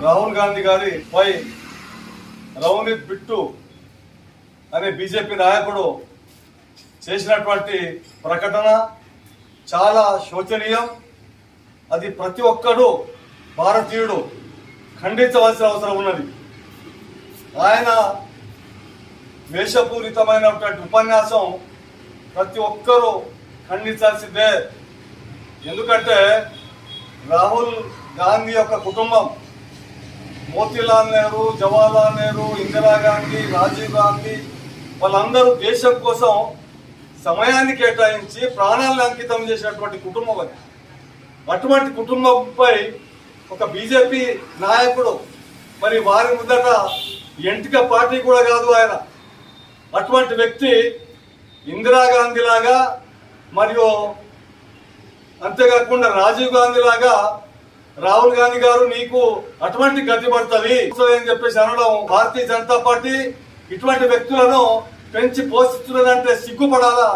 రాహుల్ గాంధీ గారి పై రవనీత్ బిట్టు అనే బీజేపీ నాయకుడు చేసినటువంటి ప్రకటన చాలా శోచనీయం. అది ప్రతి ఒక్కడు భారతీయుడు ఖండించవలసిన అవసరం ఉన్నది. ఆయన వేషపూరితమైనటువంటి ఉపన్యాసం ప్రతి ఒక్కరూ ఖండించాల్సిందే. ఎందుకంటే రాహుల్ గాంధీ యొక్క కుటుంబం మోతీలాల్ నెహ్రూ, జవహర్లాల్ నెహ్రూ, ఇందిరాగాంధీ, రాజీవ్ గాంధీ వాళ్ళందరూ దేశం కోసం సమయాన్ని కేటాయించి ప్రాణాలను అంకితం చేసినటువంటి కుటుంబం అది. అటువంటి కుటుంబంపై ఒక బీజేపీ నాయకుడు మరి వారి ముందట ఎంటిక పార్టీ కూడా కాదు ఆయన. అటువంటి వ్యక్తి ఇందిరాగాంధీ లాగా మరియు అంతేకాకుండా రాజీవ్ గాంధీ లాగా రాహుల్ గాంధీ గారు నీకు అటువంటి గతి పడుతుంది అని చెప్పేసి అనడం భారతీయ జనతా పార్టీ ఇటువంటి వ్యక్తులను పెంచి పోషిస్తున్నదంటే సిగ్గుపడాలా?